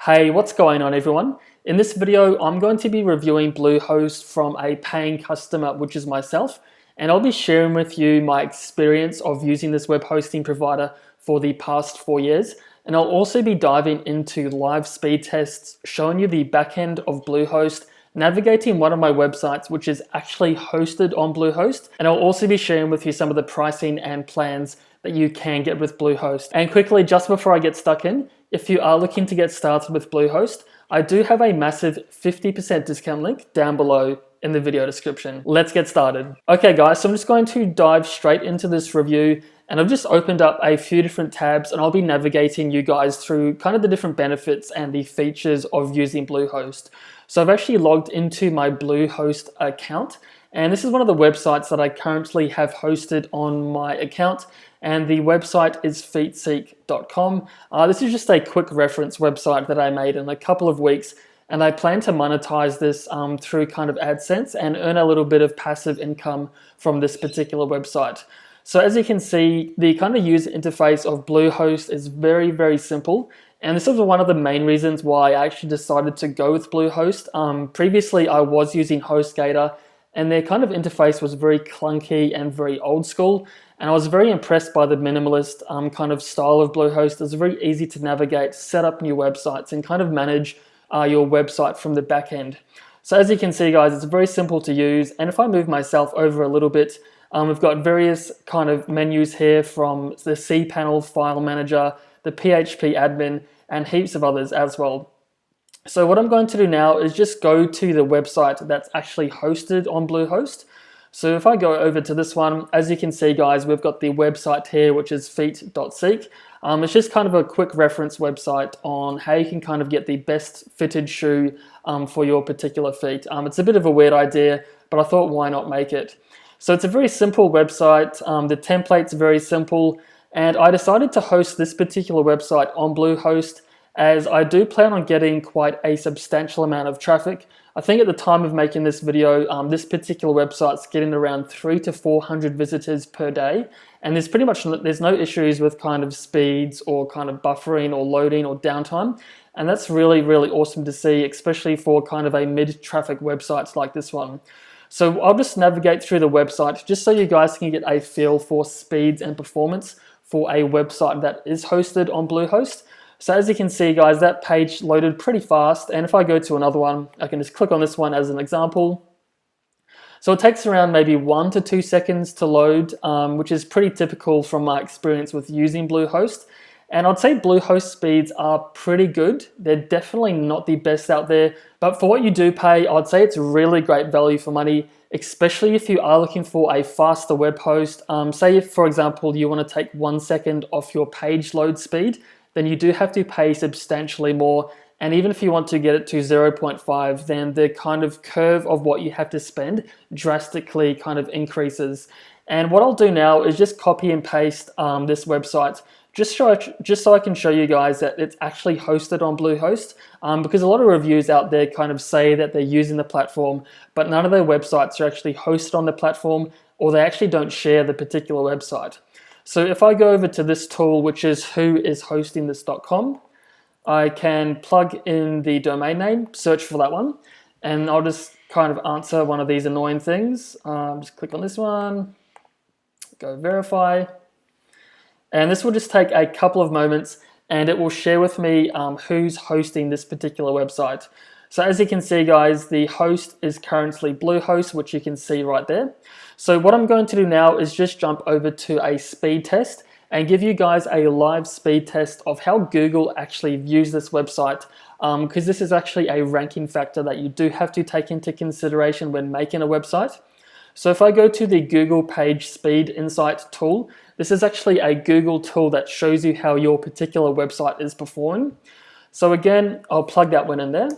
Hey, what's going on everyone? In this video, I'm going to be reviewing Bluehost from a paying customer, which is myself, and I'll be sharing with you my experience of using this web hosting provider for the past 4 years. And I'll also be diving into live speed tests, showing you the backend of Bluehost, navigating one of my websites, which is actually hosted on Bluehost. And I'll also be sharing with you some of the pricing and plans that you can get with Bluehost. And quickly, just before I get stuck in, if you are looking to get started with Bluehost, I do have a massive 50% discount link down below in the video description. Let's get started. Okay guys, so I'm just going to dive straight into this review, and I've just opened up a few different tabs and I'll be navigating you guys through kind of the different benefits and the features of using Bluehost. So I've actually logged into my Bluehost account, and this is one of the websites that I currently have hosted on my account, and the website is feetseek.com. This is just a quick reference website that I made in a couple of weeks, and I plan to monetize this through kind of AdSense and earn a little bit of passive income from this particular website. So as you can see, the kind of user interface of Bluehost is very, very simple. And this is one of the main reasons why I actually decided to go with Bluehost. Previously, I was using HostGator, and their kind of interface was very clunky and very old school. And I was very impressed by the minimalist kind of style of Bluehost. It's very easy to navigate, set up new websites, and kind of manage your website from the back end. So as you can see, guys, it's very simple to use. And if I move myself over a little bit, we've got various kind of menus here, from the cPanel file manager, the PHP admin, and heaps of others as well. So what I'm going to do now is just go to the website that's actually hosted on Bluehost. So if I go over to this one, as you can see, guys, we've got the website here, which is feet.seek. It's just kind of a quick reference website on how you can kind of get the best fitted shoe for your particular feet. It's a bit of a weird idea, but I thought, why not make it? So it's a very simple website. The template's very simple, and I decided to host this particular website on Bluehost as I do plan on getting quite a substantial amount of traffic. I think at the time of making this video, this particular website's getting around 300 to 400 visitors per day, and there's no issues with kind of speeds or kind of buffering or loading or downtime, and that's really, really awesome to see, especially for kind of a mid-traffic websites like this one. So I'll just navigate through the website just so you guys can get a feel for speeds and performance for a website that is hosted on Bluehost. So as you can see, guys, that page loaded pretty fast, and if I go to another one, I can just click on this one as an example. So it takes around maybe 1 to 2 seconds to load, which is pretty typical from my experience with using Bluehost. And I'd say Bluehost speeds are pretty good. They're definitely not the best out there, but for what you do pay, I'd say it's really great value for money, especially if you are looking for a faster web host. Say if, for example, you want to take 1 second off your page load speed, then you do have to pay substantially more. And even if you want to get it to 0.5, then the kind of curve of what you have to spend drastically kind of increases. And what I'll do now is just copy and paste this website, just so I can show you guys that it's actually hosted on Bluehost, because a lot of reviews out there kind of say that they're using the platform, but none of their websites are actually hosted on the platform, or they actually don't share the particular website. So if I go over to this tool, which is whoishostingthis.com, I can plug in the domain name, search for that one, and I'll just kind of answer one of these annoying things. Just click on this one, go verify, and this will just take a couple of moments, and it will share with me who's hosting this particular website. So as you can see, guys, the host is currently Bluehost, which you can see right there. So what I'm going to do now is just jump over to a speed test and give you guys a live speed test of how Google actually views this website, because this is actually a ranking factor that you do have to take into consideration when making a website. So if I go to the Google Page Speed Insight tool, this is actually a Google tool that shows you how your particular website is performing. So again, I'll plug that one in there,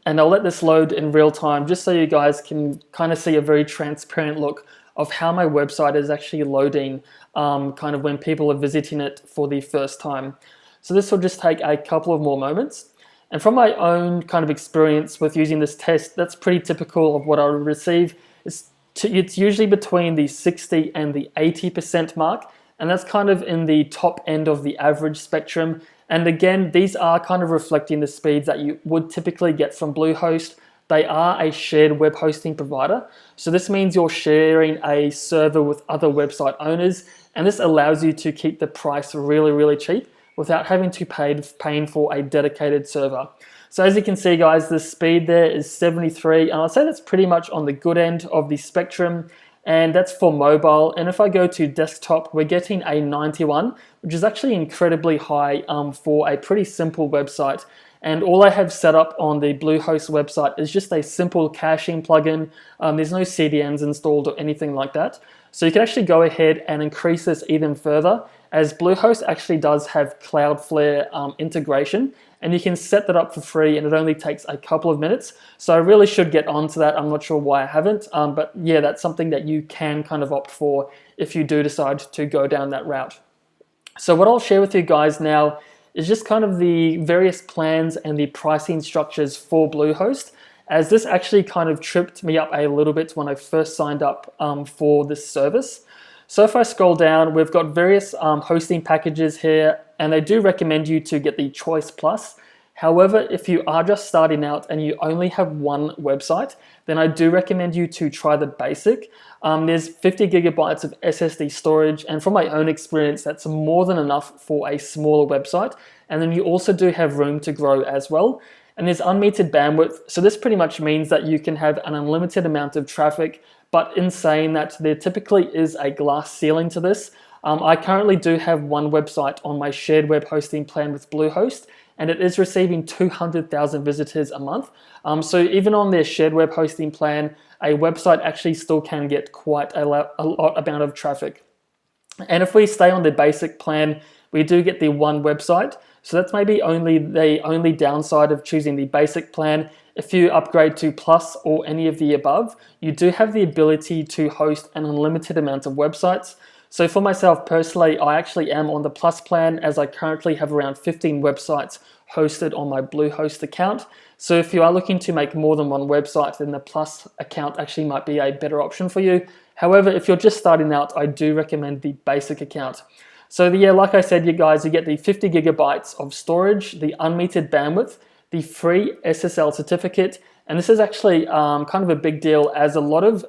and I'll let this load in real time just so you guys can kind of see a very transparent look of how my website is actually loading kind of when people are visiting it for the first time. So this will just take a couple of more moments. And from my own kind of experience with using this test, that's pretty typical of what I would receive. It's usually between the 60 and the 80% mark, and that's kind of in the top end of the average spectrum. And again, these are kind of reflecting the speeds that you would typically get from Bluehost. They are a shared web hosting provider. So this means you're sharing a server with other website owners, and this allows you to keep the price really, really cheap without having to paying for a dedicated server. So as you can see, guys, the speed there is 73, and I'd say that's pretty much on the good end of the spectrum, and that's for mobile. And if I go to desktop, we're getting a 91, which is actually incredibly high for a pretty simple website. And all I have set up on the Bluehost website is just a simple caching plugin. There's no CDNs installed or anything like that. So you can actually go ahead and increase this even further, as Bluehost actually does have Cloudflare integration, and you can set that up for free, and it only takes a couple of minutes. So I really should get onto that. I'm not sure why I haven't, but yeah, that's something that you can kind of opt for if you do decide to go down that route. So what I'll share with you guys now is just kind of the various plans and the pricing structures for Bluehost, as this actually kind of tripped me up a little bit when I first signed up for this service. So if I scroll down, we've got various hosting packages here, and they do recommend you to get the Choice Plus. However, if you are just starting out and you only have one website, then I do recommend you to try the basic. There's 50 gigabytes of SSD storage, and from my own experience, that's more than enough for a smaller website. And then you also do have room to grow as well. And there's unmetered bandwidth, so this pretty much means that you can have an unlimited amount of traffic, but in saying that, there typically is a glass ceiling to this. I currently do have one website on my shared web hosting plan with Bluehost, and it is receiving 200,000 visitors a month. So even on their shared web hosting plan, a website actually still can get quite a lot amount of traffic. And if we stay on the basic plan, we do get the one website. So that's maybe the only downside of choosing the basic plan. If you upgrade to Plus or any of the above, you do have the ability to host an unlimited amount of websites. So for myself personally, I actually am on the Plus plan, as I currently have around 15 websites hosted on my Bluehost account. So if you are looking to make more than one website, then the Plus account actually might be a better option for you. However, if you're just starting out, I do recommend the basic account. So yeah, like I said, you guys, you get the 50 gigabytes of storage, the unmetered bandwidth, the free SSL certificate, and this is actually kind of a big deal, as a lot of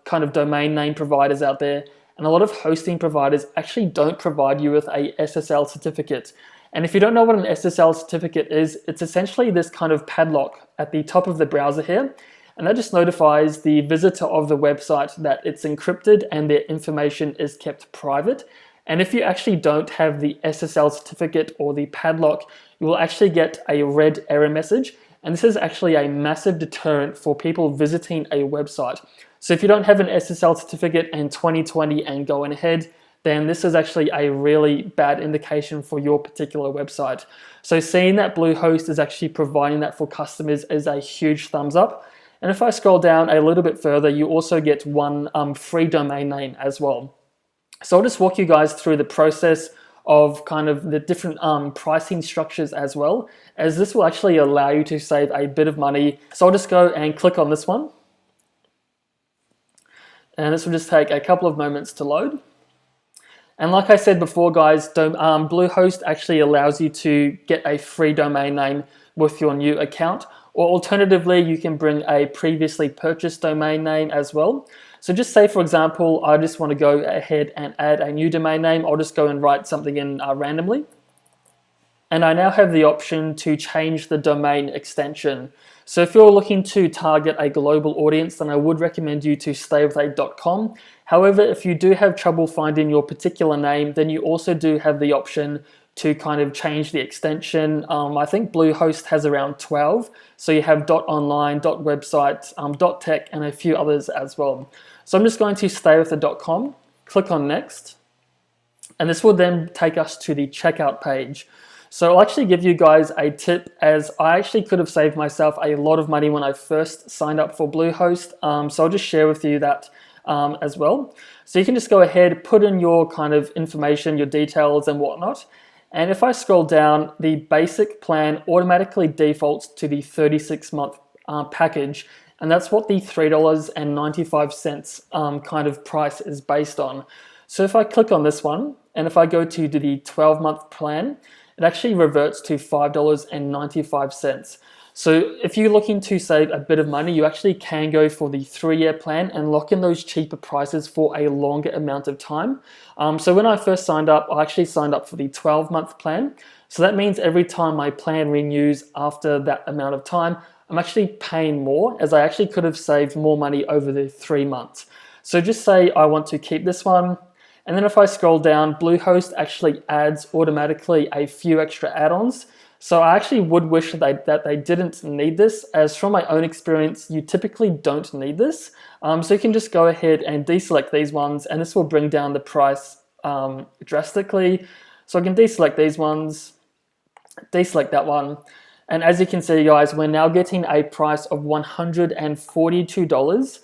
kind of domain name providers out there and a lot of hosting providers actually don't provide you with a SSL certificate. And if you don't know what an SSL certificate is, it's essentially this kind of padlock at the top of the browser here, and that just notifies the visitor of the website that it's encrypted and their information is kept private. And if you actually don't have the SSL certificate or the padlock, you will actually get a red error message. And this is actually a massive deterrent for people visiting a website. So if you don't have an SSL certificate in 2020 and going ahead, then this is actually a really bad indication for your particular website. So seeing that Bluehost is actually providing that for customers is a huge thumbs up. And if I scroll down a little bit further, you also get one free domain name as well. So I'll just walk you guys through the process of kind of the different pricing structures as well, as this will actually allow you to save a bit of money. So I'll just go and click on this one. And this will just take a couple of moments to load. And like I said before, guys, Bluehost actually allows you to get a free domain name with your new account, or alternatively, you can bring a previously purchased domain name as well. So just say, for example, I just want to go ahead and add a new domain name. I'll just go and write something in randomly. And I now have the option to change the domain extension. So if you're looking to target a global audience, then I would recommend you to stay with a .com. However, if you do have trouble finding your particular name, then you also do have the option to kind of change the extension. I think Bluehost has around 12. So you have .online, .website, .tech, and a few others as well. So I'm just going to stay with the .com, click on next, and this will then take us to the checkout page. So I'll actually give you guys a tip, as I actually could have saved myself a lot of money when I first signed up for Bluehost. So I'll just share with you that as well. So you can just go ahead, put in your kind of information, your details and whatnot. And if I scroll down, the basic plan automatically defaults to the 36-month package. And that's what the $3.95 kind of price is based on. So if I click on this one, and if I go to the 12-month plan, it actually reverts to $5.95. So if you're looking to save a bit of money, you actually can go for the 3-year plan and lock in those cheaper prices for a longer amount of time. So when I first signed up, I actually signed up for the 12-month plan. So that means every time my plan renews after that amount of time, I'm actually paying more, as I actually could have saved more money over the 3 months. So just say I want to keep this one. And then if I scroll down, Bluehost actually adds automatically a few extra add-ons. So I actually would wish that they didn't need this, as from my own experience, you typically don't need this. So you can just go ahead and deselect these ones, and this will bring down the price drastically. So I can deselect these ones, deselect that one. And as you can see, guys, we're now getting a price of $142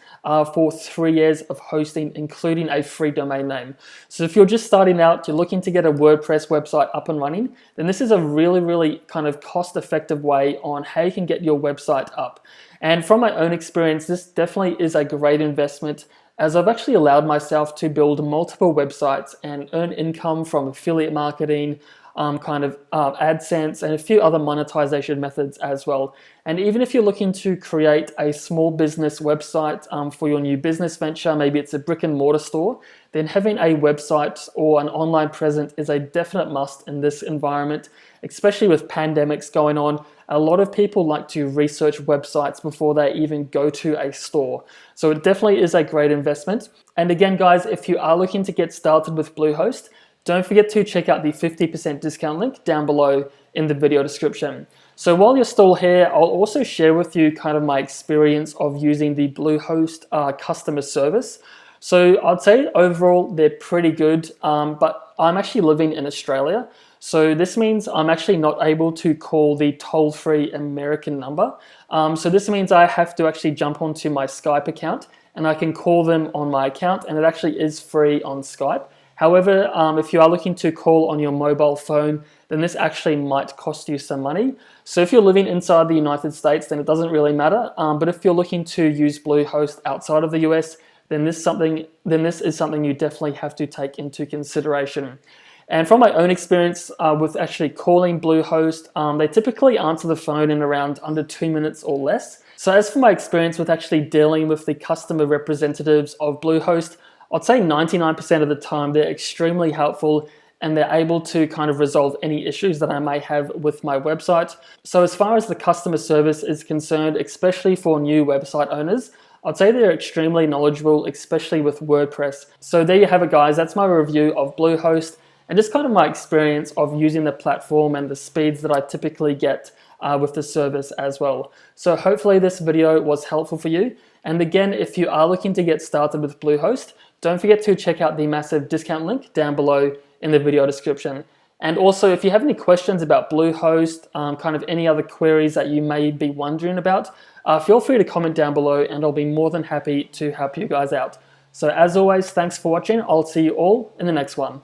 for 3 years of hosting, including a free domain name. So if you're just starting out, you're looking to get a WordPress website up and running, then this is a really kind of cost-effective way on how you can get your website up. And from my own experience, this definitely is a great investment, as I've actually allowed myself to build multiple websites and earn income from affiliate marketing, AdSense, and a few other monetization methods as well. And even if you're looking to create a small business website for your new business venture, maybe it's a brick and mortar store, then having a website or an online presence is a definite must in this environment, especially with pandemics going on. A lot of people like to research websites before they even go to a store. So it definitely is a great investment. And again, guys, if you are looking to get started with Bluehost, don't forget to check out the 50% discount link down below in the video description. So while you're still here, I'll also share with you kind of my experience of using the Bluehost customer service. So I'd say overall they're pretty good, but I'm actually living in Australia. So this means I'm actually not able to call the toll-free American number. So this means I have to actually jump onto my Skype account and I can call them on my account, and it actually is free on Skype. However, if you are looking to call on your mobile phone, then this actually might cost you some money. So if you're living inside the United States, then it doesn't really matter. But if you're looking to use Bluehost outside of the US, then this is something you definitely have to take into consideration. And from my own experience with actually calling Bluehost, they typically answer the phone in around under 2 minutes or less. So as for my experience with actually dealing with the customer representatives of Bluehost, I'd say 99% of the time they're extremely helpful and they're able to kind of resolve any issues that I may have with my website. So as far as the customer service is concerned, especially for new website owners, I'd say they're extremely knowledgeable, especially with WordPress. So there you have it, guys. That's my review of Bluehost and just kind of my experience of using the platform and the speeds that I typically get with the service as well. So hopefully this video was helpful for you. And again, if you are looking to get started with Bluehost, don't forget to check out the massive discount link down below in the video description. And also, if you have any questions about Bluehost, kind of any other queries that you may be wondering about, feel free to comment down below and I'll be more than happy to help you guys out. So as always, thanks for watching. I'll see you all in the next one.